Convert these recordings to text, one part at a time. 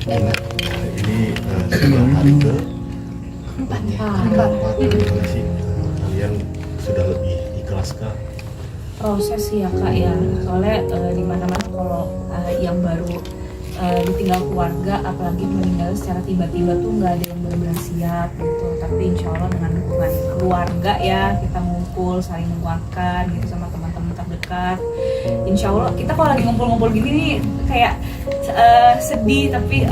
Ini sudah hari keempat gimana sih kalian sudah lebih ikhlas kah? Proses ya kak ya, soalnya di mana-mana kalau yang baru ditinggal keluarga, apalagi meninggal secara tiba-tiba tuh nggak ada yang benar-benar siap gitu. Tapi insya Allah dengan dukungan keluarga ya, kita ngumpul saling menguatkan gitu sama teman-teman terdekat. Insya Allah kita kalau lagi ngumpul-ngumpul gini nih kayak sedih tapi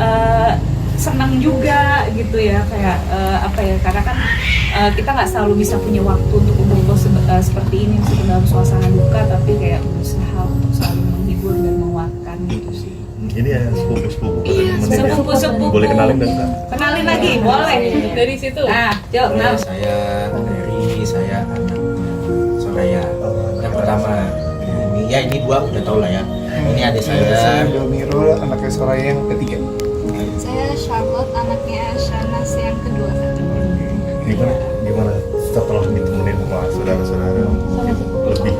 senang juga gitu ya, kayak apa ya, karena kan kita nggak selalu bisa punya waktu untuk kumpul seperti ini meskipun dalam suasana duka, tapi kayak berusaha untuk selalu menghibur dan menguatkan gitu sih. Ini ya sepupu-sepupu Sepupu-sepupu. boleh kenalin dan kak? Kenalin lagi, boleh. Dari situ. Nah, yuk, nah. Saya Ferry, saya anak Soraya. Yang pertama ini dua udah tau lah ya. Ini adik saya. Domiro, anaknya Soraya yang ketiga. Saya Charlotte, anaknya Shanas yang kedua. Gimana setelah ditemenin sama saudara-saudara lebih?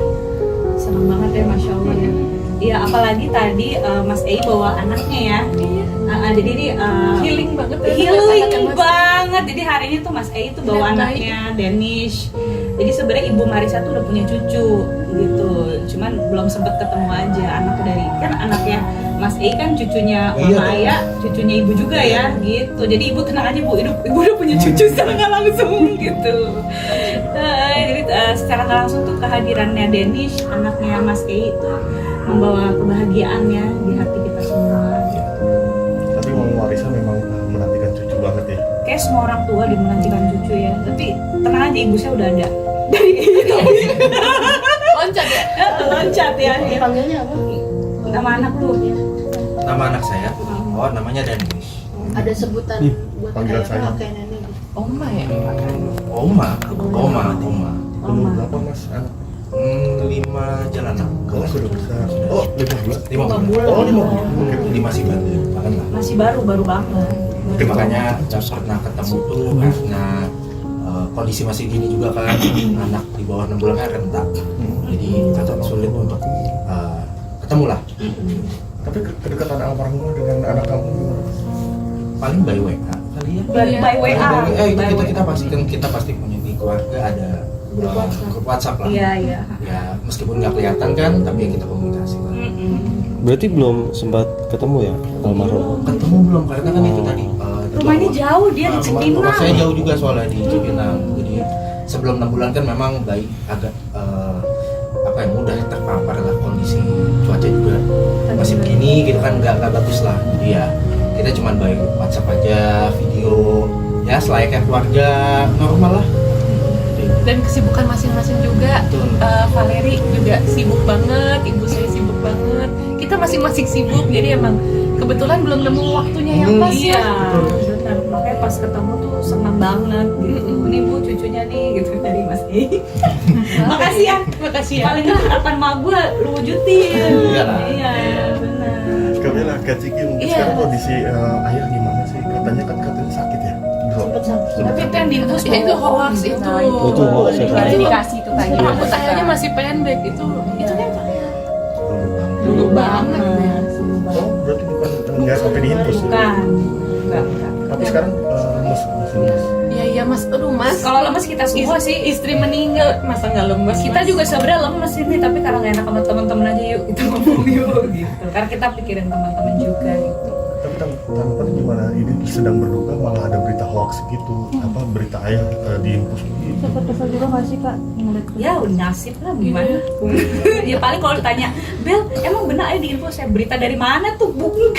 Senang banget ya, Masya Allah ya. Iya, apalagi tadi Mas Ei bawa anaknya ya. Jadi ini Healing banget ya. healing banget. Jadi hari ini tuh Mas Ei tuh bawa anaknya Danish. Jadi sebenarnya Ibu Marisa tuh udah punya cucu gitu. Cuman belum sempet ketemu aja anak dari, kan anaknya Mas Ei kan cucunya Mama Aya, cucunya Ibu juga ya gitu. Jadi Ibu tenang aja Bu, Ibu udah punya cucu secara nggak langsung gitu. Jadi secara nggak langsung tuh kehadirannya Danish, anaknya Mas Ei itu membawa kebahagiaannya di hati kita semua. Tapi Mama Marisa memang menantikan cucu banget ya. Kayak semua orang tua menantikan cucu ya. Tapi tenang aja, ibu saya udah ada. Dari itu. Loncat ya? Loncat ya. Panggilnya apa? Nama anak lu. Nama anak saya. Oh, namanya Danish. Ada sebutan buat Panggilan ayah saya. apa kayak nenek? Oma ya? Oma. Umur berapa mas anak? 5 jalan. Oh sudah besar. Oh 5 bulan. 5 bulan. Oh 5 bulan. Jadi masih baru banget lah. Masih baru banget. Makanya nggak pernah ketemu tuh karena kondisi masih gini juga kan. Anak di bawah 6 bulan kan rentak. Jadi agak sulit untuk ketemu lah. Tapi kedekatan almarhumah dengan anak kamu gimana? Paling by WA kali ya. By WA. Itu kita pasti punya di keluarga ada grup WhatsApp lah. Iya. Ya meskipun nggak kelihatan kan, tapi ya kita komunikasi lah. Berarti belum sempat ketemu ya almarhum? Ketemu belum karena kan itu tadi. Rumahnya jauh, dia di Rumah Cipinang. saya jauh juga soalnya di Cipinang. Jadi sebelum 6 bulan kan memang baik agak mudah terpapar lah, kondisi cuaca juga masih begini gitu kan, nggak bagus lah. Jadi ya kita cuman baik WhatsApp aja, video ya selayaknya keluarga normal lah. Dan kesibukan masing-masing juga. Betul. Valeri juga sibuk banget, ibu saya sibuk banget. Kita masing-masing sibuk, jadi emang kebetulan belum nemu waktunya yang pas Iya, ya. benar. Makanya pas ketemu tuh senang banget gitu. Ini Bu cucunya nih gitu dari Mas Ei. Makasih ya. Makasih ya. Paling nggak harapan mak gue lu wujudin. Iyalah. Iya, benar. Kak Bella, Kak Ciki, Iya. sekarang kondisi ayah gimana sih? Katanya sakit ya? Tapi itu yang diinfus Ya, itu hoax itu. Itu hoax ya. Klarifikasi itu tadi. Rambut ayahnya masih pendek itu kan dulu banget. Oh, berarti bukan nggak sampai diinfus ya? Bukan. Enggak. Tapi sekarang masih lemes. Iya mas, aduh mas. Kalau lemes kita semua sih. Istri meninggal masa nggak lemes? Kita juga sebenarnya lemes ini, tapi karena nggak enak sama teman-teman aja, yuk kita ngomong yuk gitu. Karena kita pikirin teman-teman juga gitu. Tapi tanggapannya gimana? Ini sedang berduka malah ada berita hoax gitu, apa berita ayah diinfus gitu. Sempat kesel juga nggak sih kak ngeliat? Ya udah nasib lah gimana. Ya paling kalau ditanya, Bel, emang benar ya diinfus saya berita dari mana tuh? Bukan.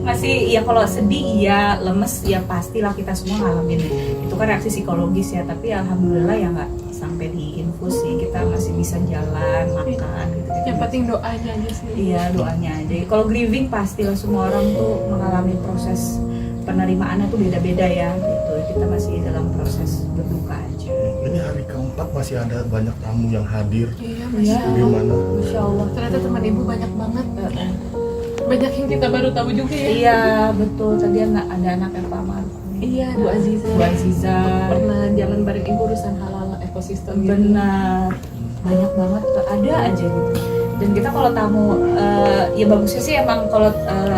Masih ya kalau sedih iya, lemes ya pastilah kita semua ngalamin. Itu kan reaksi psikologis ya, tapi alhamdulillah ya nggak sampai diinfus sih, kita masih bisa jalan, makan gitu. Yang penting doanya aja sih. Iya, doanya aja. Kalau grieving pastilah semua orang tuh mengalami proses penerimaannya tuh beda-beda ya gitu. Kita masih dalam proses berduka aja. Ini hari keempat masih ada banyak tamu yang hadir. Iya, Iya. Gimana? Masya Allah. ternyata teman ibu banyak banget. Banyak yang kita baru tahu juga ya. Iya, betul. Tadi ada anaknya Pak Maruf. Iya, Bu Aziza. Bu Aziza. Pernah jalan bareng ibu urusan halal ekosistem gitu. Benar. Banyak banget, ada aja gitu. Dan kita kalau tamu ya bagusnya sih emang kalau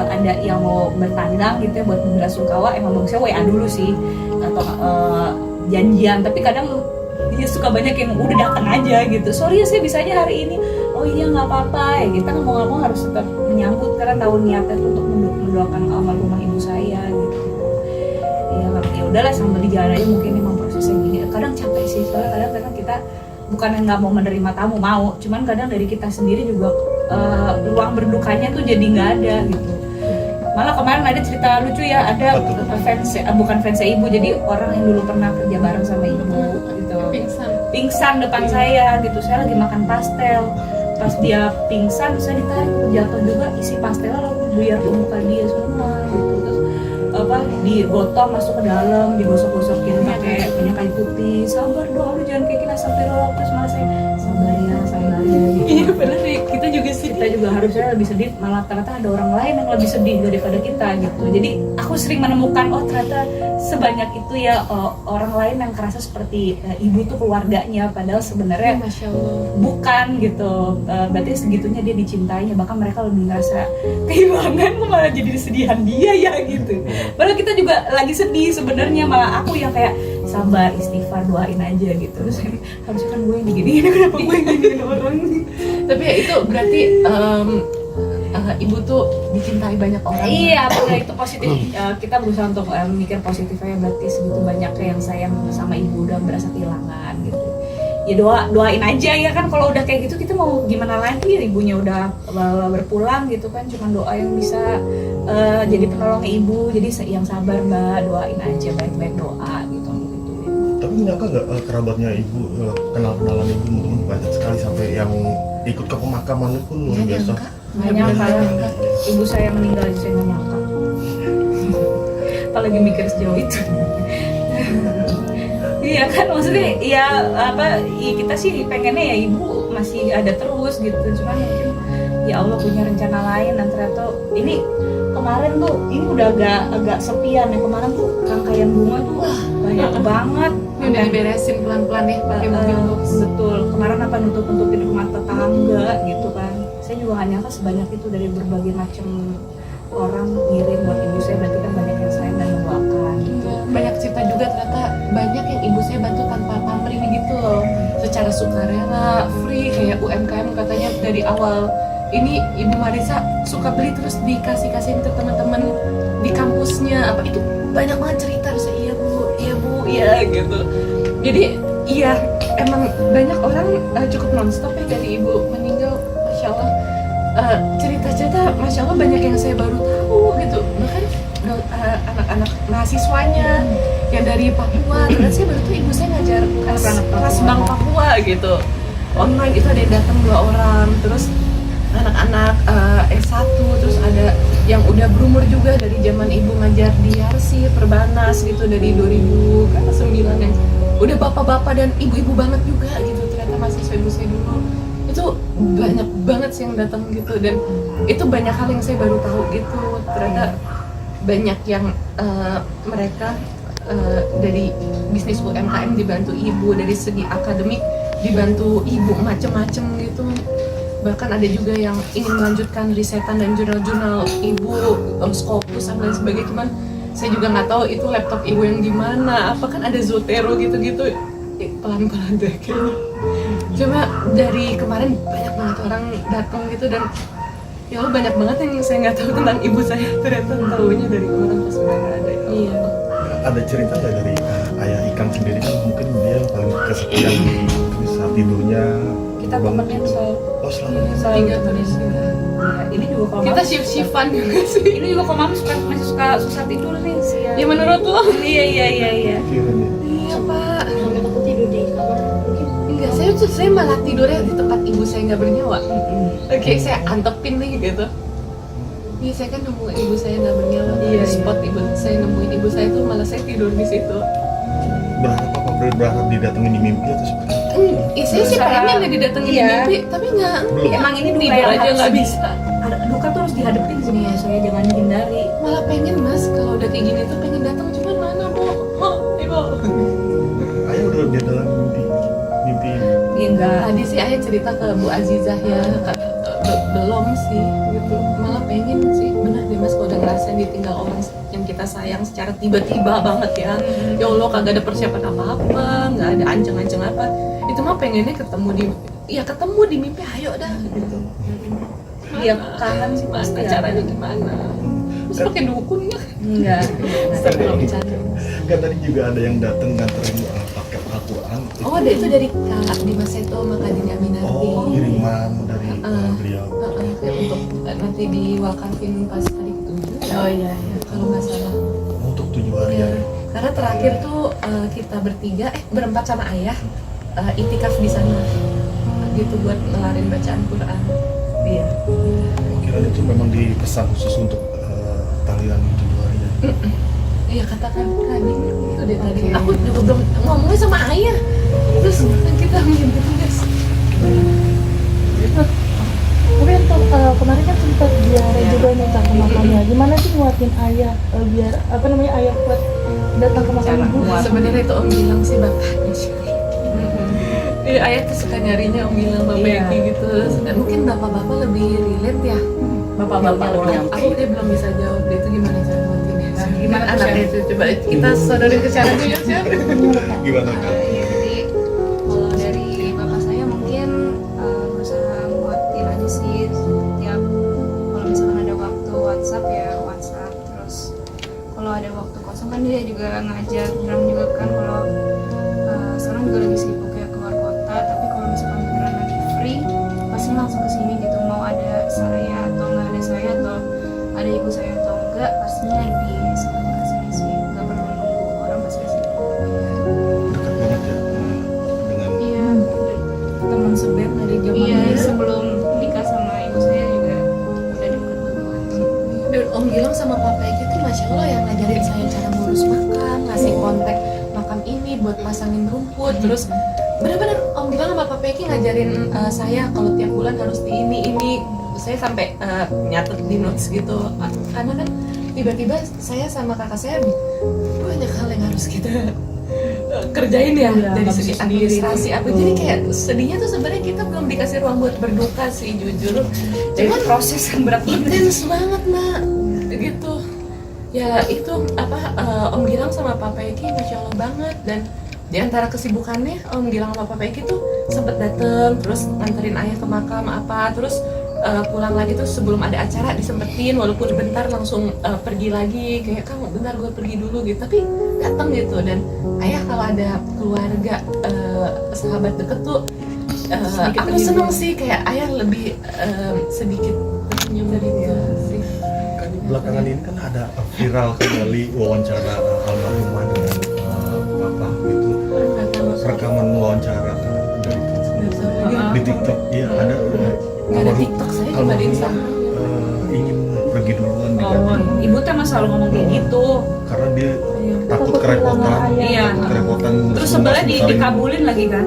ada yang mau bertandang gitu ya buat belasungkawa, emang bagusnya WA dulu sih atau janjian. Tapi kadang dia suka banyak yang udah datang aja gitu, sorry ya saya bisanya hari ini, oh iya nggak apa-apa ya, kita nggak mau harus tetap menyambut karena tahu niatnya tuh untuk mendoakan almarhumah ibu saya gitu. Ya udahlah sambil di jalan aja, mungkin emang prosesnya gini. Kadang capek sih, soalnya kadang kita bukan yang nggak mau menerima tamu, mau, cuman kadang dari kita sendiri juga ruang berdukanya tuh jadi nggak ada gitu. Malah kemarin ada cerita lucu ya, ada bukan fans ibu, jadi orang yang dulu pernah kerja bareng sama ibu gitu, pingsan depan saya gitu. Saya lagi makan pastel, pas dia pingsan saya ditarik jatuh juga, isi pastelnya lalu buyar ke muka dia semua gitu. Terus digotong masuk ke dalam, digosok-gosokin pakai minyak kayu putih. Sabar dong, lu jangan kayak gini, astagfirullah. Terus malah saya sabar ya gitu. Iya benar nih, kita juga sedih. Kita juga harusnya lebih sedih, malah ternyata ada orang lain yang lebih sedih daripada kita gitu. Jadi aku sering menemukan, oh ternyata sebanyak itu ya orang lain yang kerasa seperti ibu tuh keluarganya, padahal sebenarnya Masya Allah. bukan gitu. Berarti segitunya dia dicintainya, bahkan mereka lebih ngerasa kehilangan, malah jadi kesedihan dia ya gitu. Padahal kita juga lagi sedih sebenarnya, malah aku yang kayak sabar, istighfar, doain aja gitu. Terus harusnya kan gue yang diginiin, kenapa gue yang diginiin orang. Tapi ya itu berarti ibu tuh dicintai banyak orang. Iya, benar, itu positif. Kita berusaha untuk mikir positifnya, berarti segitu banyaknya yang sayang sama ibu udah berasa kehilangan gitu. Ya doain aja ya kan, kalau udah kayak gitu kita mau gimana lagi, ibunya udah berpulang gitu kan, cuma doa yang bisa jadi penolongnya ibu. Jadi yang sabar mbak, doain aja baik-baik, doa gitu. Tapi nyangka nggak kerabatnya ibu, kenalan ibu mungkin banyak sekali sampai yang ikut ke pemakaman pun luar biasa. Nggak nyangka ya, ibu saya meninggal aja saya nggak nyangka. Apalagi mikir sejauh itu. Iya kan, maksudnya ya apa, ya kita sih pengennya ya ibu masih ada terus gitu, cuman mungkin ya Allah punya rencana lain. Dan ternyata ini kemarin tuh ini udah agak sepian ya, kemarin tuh rangkaian bunga tuh banyak banget. Ini udah diberesin pelan-pelan nih pakai mobil box. Betul, kemarin apa nutupin rumah tetangga gitu kan. Saya juga gak nyangka sebanyak itu dari berbagai macam orang ngirim buat ibu saya, berarti kan banyak yang sayang dan mendoakan gitu. Banyak cerita juga ternyata, banyak yang ibu saya bantu tanpa pamrih gitu loh, secara sukarela, free, kayak UMKM katanya dari awal. Ini Ibu Marisa suka beli terus dikasih-kasihin ke teman-teman di kampusnya, apa itu banyak banget cerita. Saya iya bu, iya gitu. Jadi iya emang banyak orang cukup nonstop ya dari ibu meninggal, masya Allah. Cerita-cerita masya Allah banyak yang saya baru tahu gitu. Bahkan anak-anak mahasiswanya yang dari Papua, ternyata saya baru tahu ibu saya ngajar kelas Bank Papua gitu. Online itu ada yang datang 2 orang, terus anak-anak S1, terus ada yang udah berumur juga dari zaman ibu ngajar di Yarsi, Perbanas gitu dari 2009 yang udah bapak-bapak dan ibu-ibu banget juga gitu. Ternyata mahasiswa ibu saya dulu itu banyak banget sih yang datang gitu, dan itu banyak hal yang saya baru tahu gitu. Ternyata banyak yang mereka dari bisnis UMKM dibantu ibu, dari segi akademik dibantu ibu macem-macem gitu. Bahkan ada juga yang ingin melanjutkan risetan dan jurnal-jurnal ibu, Scopus dan lain sebagainya. Cuman saya juga nggak tahu itu laptop ibu yang di mana. Apa kan ada Zotero gitu-gitu, pelan-pelan deh kayaknya. Cuma dari kemarin banyak banget orang datang gitu, dan ya Allah banyak banget yang saya nggak tahu tentang ibu saya. Ternyata tahunya dari orang pas udah nggak ada. Iya. Ada cerita nggak dari ayah Ikan sendiri, kan mungkin dia yang paling kesepian di saat tidurnya. Kita temenin soal Oh selalu. Tiga tulis juga. Ya, ini juga kalau Kita Mams- shift-shiftan juga sih. ini juga kalau mams masih suka susah tidur nih sih. Ya menurut lo? Iya. Iya pak. Aku tidur di kamar mungkin. Enggak, saya malah tidurnya di tempat ibu saya nggak bernyawa. Oke, saya antepin nih gitu. Iya, saya kan nemu ibu saya nggak bernyawa. Iya, Spot ibu saya nemuin ibu saya tuh malah saya tidur di situ. Berharap didatengin di mimpi atau seperti apa? Saya sih Berusaha. pengen ya didatengin Iya. di mimpi, tapi nggak. Belum. Emang ini duka Tidur yang aja harus nggak bisa. duka tuh harus dihadapin sebenarnya, saya jangan dihindari. Malah pengen mas, kalau udah kayak gini tuh pengen datang, cuman mana bu? Ibu. Ayah udah dalam mimpi. Iya enggak. Tadi sih ayah cerita ke Bu Azizah ya, belum sih gitu, malah pengen sih bener deh mas kalau udah ngerasain ditinggal orang yang kita sayang secara tiba-tiba banget ya. Ya Allah, kagak ada persiapan apa-apa, nggak ada ancang-ancang apa, itu mah pengennya ketemu di mimpi, ayo dah gitu. Iya, kangen sih Mas, pasti. caranya gimana? Terus pakai dukun ya? Enggak. Sebelum bercanda. Kan tadi juga ada yang datang nganterin paket Al-Quran. Oh, ada itu dari Kak Dimas Seto sama Kak Dini Aminarti. Oh, kiriman dari beliau. Kayak untuk nanti diwakafin pas hari ke-7. Oh iya. Kalau nggak salah. Untuk 7 hari Iya. ya. Karena terakhir tuh kita berempat sama ayah itikaf di sana. Gitu buat ngelarin bacaan Quran. Iya. Kira itu memang dipesan khusus untuk tahlilan 7 hari ya. Iya, katakan tadi itu deh tadi. Aku juga belum ngomongnya sama ayah. Terus kita mimpi guys. Mungkin untuk kemarin kan sempat ziarah juga nih Kak ke makamnya. Gimana sih nguatin ayah biar ayah kuat datang ke makam ibu? Sebenarnya itu Om Gilang sih bapaknya sih. Iya, ayah tuh suka nyarinya Om Gilang, Mbak Iya. Becky gitu. Mungkin bapak-bapak lebih relate ya. Bapak-bapak Aku dia belum bisa jawab deh itu gimana cara nguatinnya. gimana tuh, anaknya itu? Coba kita sodorin ke cara dulu ya, Siap. Gimana Kak? Iya, jadi kalau dari bapak saya mungkin berusaha nguatin aja sih. Setiap kalau misalkan ada waktu WhatsApp ya WhatsApp, terus kalau ada waktu kosong kan dia juga ngajar drum juga kan. Kalau sekarang juga lagi sibuk ya keluar kota, tapi kalau misalkan beneran lagi free pasti langsung kesini gitu. Mau ada saya atau nggak ada saya, atau ada ibu saya atau enggak, pastinya disempatin kesini sih, nggak perlu nunggu orang pasti kesini. Dekat banget ya dengan Iya, Teman seband dari zaman iya, dulu. sebelum nikah sama ibu saya juga udah deket duluan. Dan Om Gilang sama Papa Eki tuh Masya Allah yang ngajarin saya cara ngurus makam, ngasih kontak makam ini buat pasangin rumput. Terus bener-bener Om Gilang sama Papa Eki ngajarin saya kalau tiap bulan harus di ini. Saya sampai nyatet di notes gitu. Karena kan tiba-tiba saya sama kakak saya banyak hal yang harus kita kerjain ya, Iya, dari nggak segi bisa sendiri. administrasi apa. Jadi kayak sedihnya tuh sebenarnya kita belum dikasih ruang buat berduka sih, jujur. Jadi Cuman proses yang berat banget. intens banget nak gitu ya. Itu Om Gilang sama Papa Eki Masya Allah banget. Dan di antara kesibukannya Om Gilang sama Papa Eki tuh sempet dateng terus nganterin ayah ke makam apa, terus pulang lagi tuh sebelum ada acara disempetin walaupun bentar langsung pergi lagi, kayak kamu bentar gue pergi dulu gitu, tapi datang gitu. Dan ayah kalau ada keluarga sahabat deket tuh aku seneng sih, kayak ayah lebih sedikit tersenyum dari itu sih. kan belakangan ini kan ada viral kembali wawancara almarhumah dengan Papa gitu, rekaman wawancara dari di TikTok. Iya ada. Nggak ada TikTok, saya cuma di Instagram. Ingin pergi duluan dengan Oh, ibu tuh emang selalu ngomong kayak gitu. karena dia Iya. takut kerepotan, Iya. kerepotan Terus ngurus sebenarnya rumah besar ini. dikabulin lagi kan.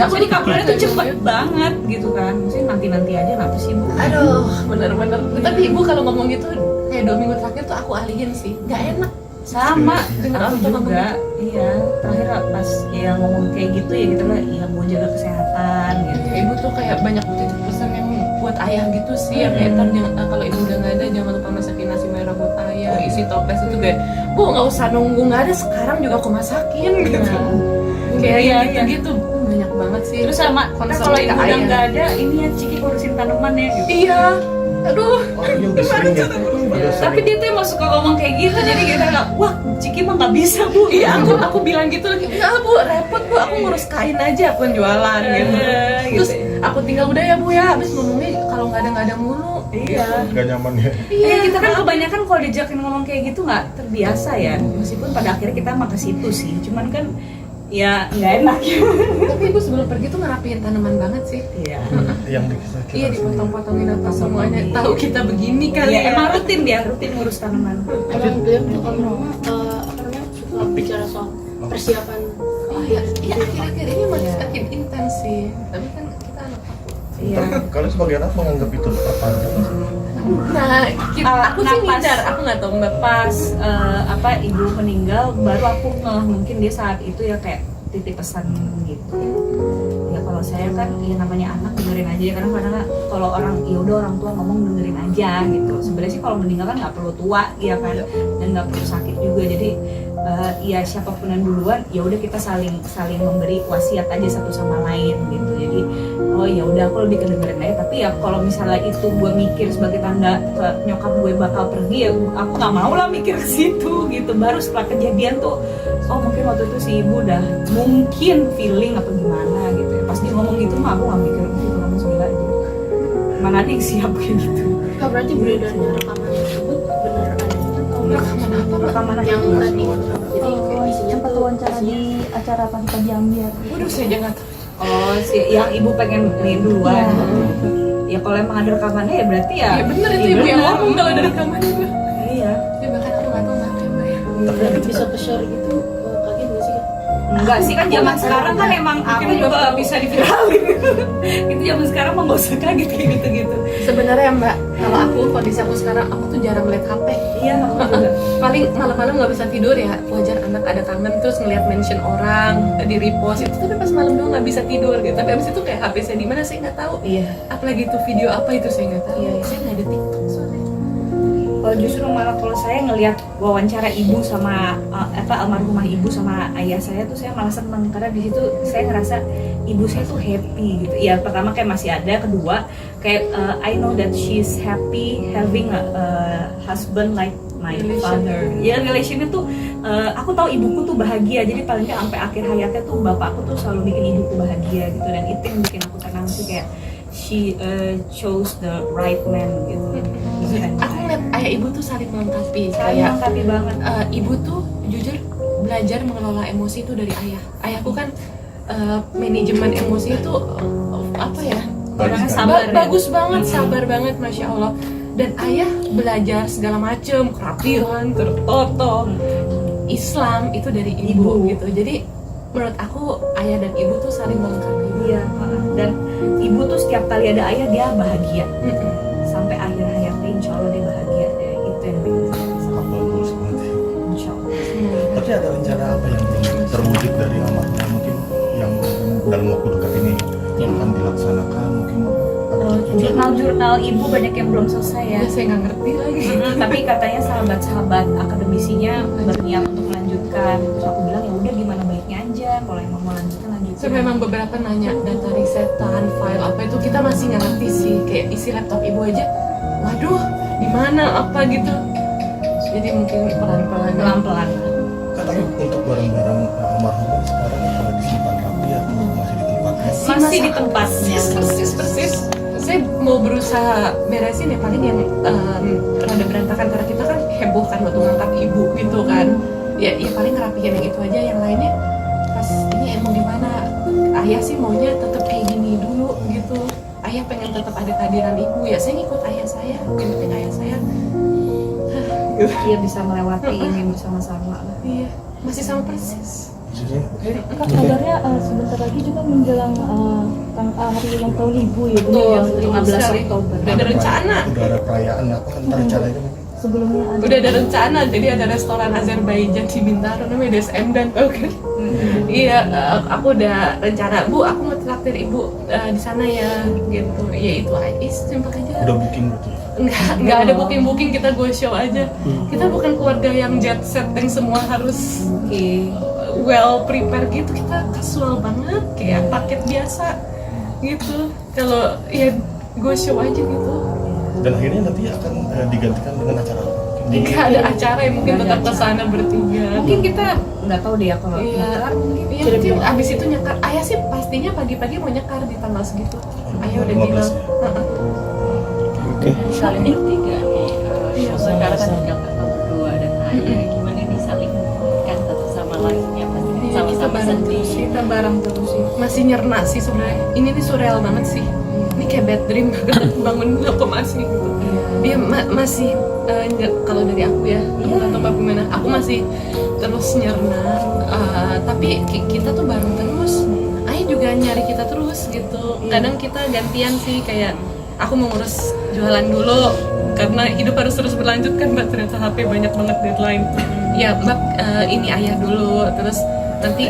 Aku dikabulin tuh cepet banget gitu kan. Maksudnya nanti aja nanti sih bu. Aduh, bener-bener. Tapi ibu kalau ngomong gitu kayak 2 minggu terakhir tuh aku alihin sih. Nggak enak. Sama Dengan aku orang tua juga. Iya. Terakhir pas ya ngomong kayak gitu ya gitu lah. Ya mau jaga kesehatan gitu. Ya, ibu tuh kayak banyak titip pesan yang buat ayah gitu sih. Yang kayak ntar kalau ibu udah nggak ada jangan lupa masakin nasi merah buat ayah. Isi toples itu kayak, bu nggak usah nunggu nggak ada, sekarang juga aku masakin gitu. Kayak Iya, yang gitu-gitu banyak banget sih. Terus sama kan Konsolin kalau ke ibu udah ayah. nggak ada, ini ya Ciki urusin tanaman ya gitu. Iya. Aduh. Oh, iya udah sering ya. Udah Tapi sering. dia tuh emang suka ngomong kayak gitu, jadi kita nggak, wah Ciki mah nggak bisa bu. Iya, aku bilang gitu lagi. Ya bu, repot bu, aku ngurus kain aja penjualan gitu. Terus aku tinggal udah ya bu ya, habis ngomongnya kalau nggak ada mulu. Iya. Nggak nyaman ya. Iya, kita kan kebanyakan kalau diajakin ngomong kayak gitu nggak terbiasa ya. Meskipun pada akhirnya kita mah ke situ sih, cuman kan ya nggak enak ya. Tapi ibu sebelum pergi tuh ngerapiin tanaman banget sih. Iya. Yang kita Iya, dipotong-potongin apa semuanya. Tahu kita begini kali Iya, ya. emang rutin dia, rutin ngurus tanaman. Kalau beliau tuh kalau mama suka bicara soal persiapan ayah. Iya, akhir-akhir ini makin intens sih. Tapi kan kita anak aku. Iya. Kalian sebagai anak menganggap itu perpanjang. Nah, aku sih Nah, pas- ngindar, aku nggak tahu mbak. Pas ibu meninggal, baru aku ngeh mungkin dia saat itu ya kayak titip pesan gitu. Ya kalau kalau saya kan ya namanya anak dengerin aja ya, karena kalau orang ya udah orang tua ngomong dengerin aja gitu. Sebenarnya sih kalau meninggal kan nggak perlu tua ya kan, dan nggak perlu sakit juga. Jadi ya siapapun yang duluan ya udah kita saling memberi wasiat aja satu sama lain gitu. Jadi oh ya udah aku lebih kedengerin aja. Tapi ya kalau misalnya itu gue mikir sebagai tanda ke nyokap gue bakal pergi, ya aku nggak mau lah mikir ke situ gitu. Baru setelah kejadian tuh oh mungkin waktu itu si ibu udah mungkin feeling apa gimana gitu ya. Pas dia ngomong gitu mah aku nggak mikir gitu, ngomong gila aja. Mana ada yang siap kayak gitu. Kak, berarti beredarnya rekaman tersebut benar adanya atau rekaman apa? Rekaman apa? Yang tadi. Jadi kayak isinya pas wawancara di acara pagi-pagi ambiar. Waduh, saya jangan tahu. Oh si yang ibu pengen main duluan. Ya kalau emang ada rekamannya ya berarti ya. Ya bener itu ya ibu yang bener. ngomong kalau ada rekamannya. Iya. Ya bahkan aku nggak tahu nggak Mbak ya. Tapi ada Bisa ke-share gitu, kaget nggak sih? Enggak sih, kan zaman sekarang kan emang aku juga bisa diviralin. Itu zaman sekarang mah nggak usah kaget kayak gitu-gitu. Sebenarnya Mbak, kalau aku kondisi aku sekarang aku tuh jarang lihat HP. Iya, aku juga. Paling malam-malam nggak bisa tidur ya, wajar anak ada kangen terus ngeliat mention orang di repost itu, tapi pas malam doang nggak bisa tidur gitu. Tapi abis itu kayak HP saya di mana saya nggak tahu. Iya. Apalagi itu video apa itu saya nggak tahu. Iya. Saya nggak ada TikTok soalnya. Kalau justru malah kalau saya ngelihat wawancara ibu sama almarhumah ibu sama ayah saya tuh saya malah seneng, karena di situ saya ngerasa ibu saya tuh happy gitu. Ya pertama kayak masih ada, kedua kayak I know that she's happy having a husband like my father. Ya relationnya tuh aku tahu ibuku tuh bahagia, jadi paling nggak sampai akhir hayatnya tuh bapakku tuh selalu bikin ibuku bahagia gitu, dan itu yang bikin aku tenang sih, kayak she chose the right man gitu. Aku ngeliat ayah ibu tuh saling melengkapi. Saya Kayak melengkapi banget. ibu tuh jujur belajar mengelola emosi itu dari ayah. Ayahku kan manajemen emosi itu apa ya? Orangnya sabar ya? Bagus banget, sabar banget, masya Allah. Dan ayah belajar segala macem, kerapian, tertoto, Islam itu dari ibu gitu. Jadi menurut aku ayah dan ibu tuh saling melengkapi. Iya, dan ibu tuh setiap kali ada ayah dia bahagia. Sampai akhir hayatnya insya Allah dia bahagia. Ya, itu yang bikin saya senang. bagus banget ya. Insya Allah. Tapi ada rencana apa yang belum terwujud dari almarhumah, mungkin yang dalam waktu dekat ini yang akan dilaksanakan, mungkin ada Jurnal ibu banyak yang belum selesai ya. Ya saya nggak ngerti lagi. Tapi katanya sahabat-sahabat akademisinya berniat untuk melanjutkan. Terus aku bilang ya udah gimana baiknya aja, kalau emang mau lanjutkan lanjutin. Saya memang beberapa nanya data risetan, file apa itu kita masih nggak ngerti sih. Kayak isi laptop ibu aja, waduh, di mana apa gitu. Jadi mungkin pelan-pelan. pelan-pelan. Tapi untuk barang-barang almarhum sekarang disimpan rapi atau masih di tempatnya? Masih di tempatnya. Persis. Saya mau berusaha beresin ya, paling yang rada berantakan karena kita kan heboh kan waktu ngangkat ibu gitu kan. Ya paling ngerapihin yang itu aja, yang lainnya pas ini emang gimana. Ayah sih maunya tetap kayak gini dulu gitu. Ayah pengen tetap ada kehadiran ibu, ya saya ngikut ayah saya, ngikutin ayah saya. Iya bisa melewati ini bersama-sama lah. Iya, masih sama persis. Kak, kabarnya sebentar lagi juga menjelang hari ulang tahun ibu ya, benar ya? Betul 15 sekali. Oktober. Udah ada rencana. Udah ada perayaan apa kan rencananya mungkin? Sebelumnya ada. Udah ada rencana, jadi ada restoran Azerbaijan di Bintaro namanya DSM dan tau kan? Iya, aku udah rencana, Bu, aku mau traktir ibu di sana ya, gitu. Ya itu aja, simpel aja. Udah booking berarti? Nggak ada booking, kita go show aja. Kita bukan keluarga yang jet set yang semua harus Oke. well prepare gitu, kita casual banget, kayak paket biasa gitu. Kalau ya go show aja gitu. Dan akhirnya nanti akan digantikan dengan acara apa? Nggak ada acara yang mungkin Nggak ada tetap kesana bertiga. Mungkin kita nggak tahu deh ya kalau Iya. nyekar mungkin. Iya, mungkin abis itu nyekar. Ayah sih pastinya pagi-pagi mau nyekar di tanggal segitu. Ayah udah 15 bilang. ya? Heeh. Oke. saling bertiga nih Iya, sekarang kan tinggal kakak berdua dan ayah gimana nih saling kan satu sama lain ya pasti Iya, kita sama-sama bareng sedih terus. Kita bareng terus sih. Masih nyerna sih sebenarnya. Ini nih surreal banget sih. Ini kayak bad dream bangun apa masih gitu. Dia masih kalau dari aku ya, aku nggak tahu Mbak gimana. Aku masih terus nyerna. Tapi kita tuh bareng terus. Ayah juga nyari kita terus gitu. Kadang kita gantian sih, kayak aku mau ngurus jualan dulu karena hidup harus terus berlanjut kan Mbak, ternyata HP banyak banget deadline. Ya Mbak, ini ayah dulu, terus nanti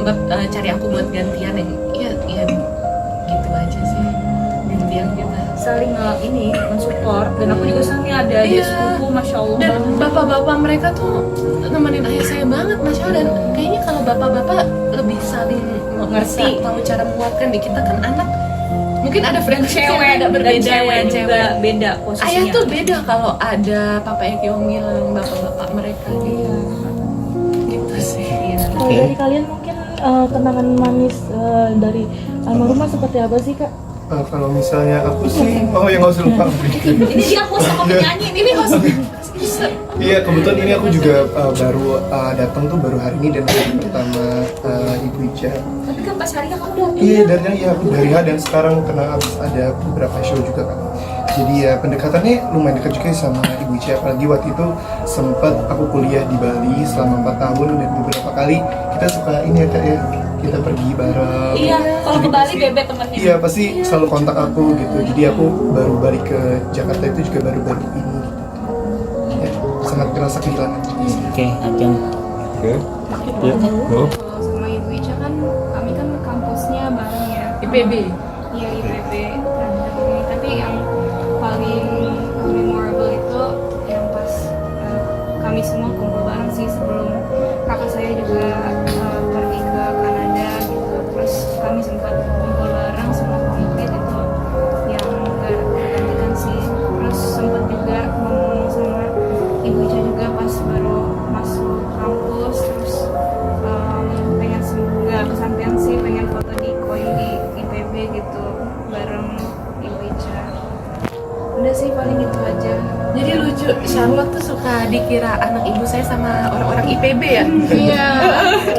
Mbak cari aku buat gantian yang ya gitu aja sih impian kita. Saling ini mensupport, dan aku juga senangnya ada dia Iya. sepupu, masya Allah Dan banget. bapak-bapak mereka tuh nemenin ayah saya banget, masya Allah. Dan kayaknya kalau bapak-bapak lebih saling Ngerti. tahu cara menguatkan. Di kita kan anak mungkin ada friendship yang Cewek ada dan berbeda cewek ya, juga beda posisinya. Ayah tuh beda kalau ada papa yang Kiong bilang, bapak-bapak mereka gitu. Gitu sih. Iya. Kalau dari kalian mungkin kenangan manis dari almarhumah seperti apa sih kak? Kalau misalnya aku sih, yang nggak usah lupa. Ini dia host sama penyanyi, ini host. Iya, kebetulan ini aku juga baru datang tuh baru hari ini dan hari pertama Ibu Ica. Tapi kan pas harinya kamu udah. Iya, dari H dan sekarang karena habis ada beberapa show juga kan. Jadi ya pendekatannya lumayan dekat juga sama Ibu Ica. Apalagi waktu itu sempat aku kuliah di Bali selama 4 tahun dan beberapa kali kita suka ini ya kak ya, kita pergi bareng. Iya, kalau Jadi ke Bali pasti- bebek temennya. Iya pasti selalu kontak aku gitu. Jadi aku baru balik ke Jakarta itu juga baru-baru ini. Gitu. Ya, sangat terasa kehilangan. Oke, Ajeng. Oke. Ya. Kalau sama Ibu Ica kan kami kan kampusnya bareng ya. IPB. Iya IPB. Tapi yang paling memorable itu yang pas kami semua kumpul bareng sih sebelum kakak saya juga pergi ke Kanada gitu. Terus kami sempat kumpul bareng semua komplit itu yang gak tergantikan sih. Terus sempat juga ngomong sama Ibu Ica juga pas baru masuk kampus. Terus pengen nggak kesampaian sih, pengen foto di koin di IPB gitu bareng Ibu Ica. Udah sih paling itu aja. Jadi lucu, Charlotte tuh suka dikira anak ibu saya sama orang-orang IPB ya. Iya.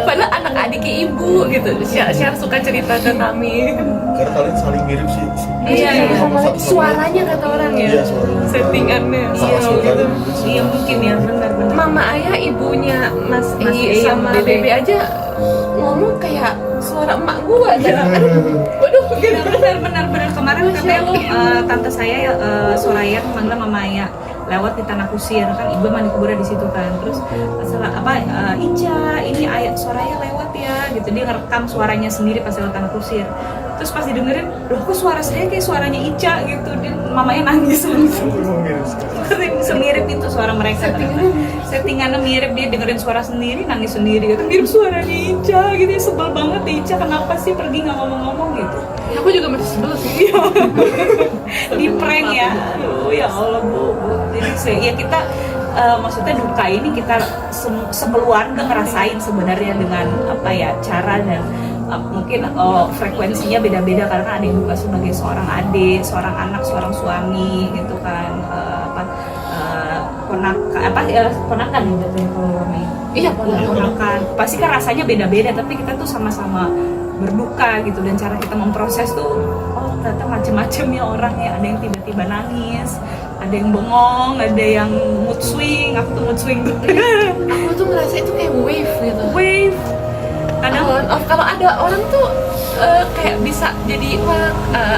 Padahal anak adiknya ibu gitu. Share suka cerita ke kami. Karena kalian saling mirip sih. Iya, Satu sama suaranya kata orang ya. Iya, suaranya. Settingannya. Sama Iya, suka gitu. Iya mungkin ya, benar-benar. Mama ayah ibunya Mas Mas E sama Bebe. Bebe aja ngomong kayak suara emak gua gitu. Waduh, gitu. Benar kemarin katanya tante saya Soraya manggil Mama Aya lewat di Tanah Kusir kan, ibu mandi kuburnya di situ kan. Terus masalah Ica ini ayat Soraya lewat ya gitu, dia ngerekam suaranya sendiri pas lewat Tanah Kusir. Terus pas didengerin, loh kok suara saya kayak suaranya Ica gitu, dia mamanya nangis langsung. Semirip itu suara mereka. Settingannya mirip, dia dengerin suara sendiri nangis sendiri gitu, mirip suaranya Ica gitu. Sebel banget Ica, kenapa sih pergi nggak ngomong-ngomong gitu. Aku juga masih sebel sih. Di prank ya. Aduh ya Allah bu. Jadi ya kita maksudnya duka ini kita sekeluarga ngerasain sebenarnya dengan apa ya, cara dan mungkin frekuensinya beda-beda karena ada yang duka sebagai seorang adik, seorang anak, seorang suami gitu kan, ponakan ya gitu ya kalau ramai. Iya, Ponakan. Pasti kan rasanya beda-beda, tapi kita tuh sama-sama berduka gitu, dan cara kita memproses tuh ternyata macem-macem ya orangnya. Ada yang tiba-tiba nangis, ada yang bengong, ada yang mood swing. Aku tuh mood swing tuh. Aku tuh ngerasa itu kayak wave gitu. Wave. Kadang On off. Kalau ada orang tuh kayak bisa jadi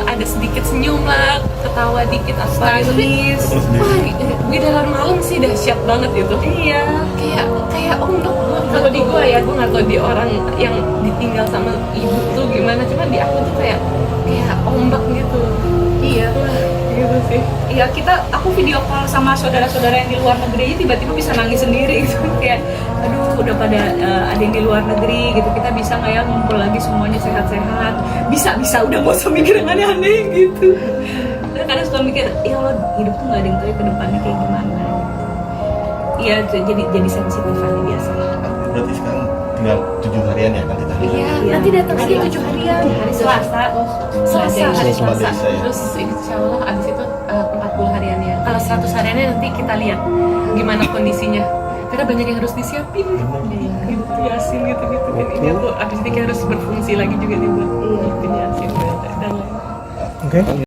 ada sedikit senyum lah, ketawa dikit apa gitu. nangis. Wah, dalam malam sih dahsyat banget itu. Iya. Kayak kalau di gua ya, gua nggak tahu di orang yang ditinggal sama ibu tuh gimana, cuman di aku tuh kayak ombak gitu. Iya. Gitu sih. Iya, aku video call sama saudara-saudara yang di luar negeri tiba-tiba bisa nangis sendiri gitu. Kayak aduh udah pada ada yang di luar negeri gitu, kita bisa nggak ya ngumpul lagi semuanya sehat-sehat, bisa udah gak usah mikir yang aneh-aneh gitu. Dan kadang suka mikir ya Allah, hidup tuh nggak ada yang tahu ke depannya kayak gimana. Iya, jadi sensitif aja biasa. Berarti sekarang tinggal 7 harian ya kan kita. Iya, nanti datang lagi 7 harian. Hari Selasa. Selasa, hari Selasa. Selasa. Terus insya Allah abis itu 40 hariannya. Kalau 100 hariannya nanti kita lihat gimana kondisinya. Karena banyak yang harus disiapin. Gitu, Yasin gitu-gitu. Dan ini aku abis ini kayak harus berfungsi lagi juga nih buat Yasin dan lain. Oke.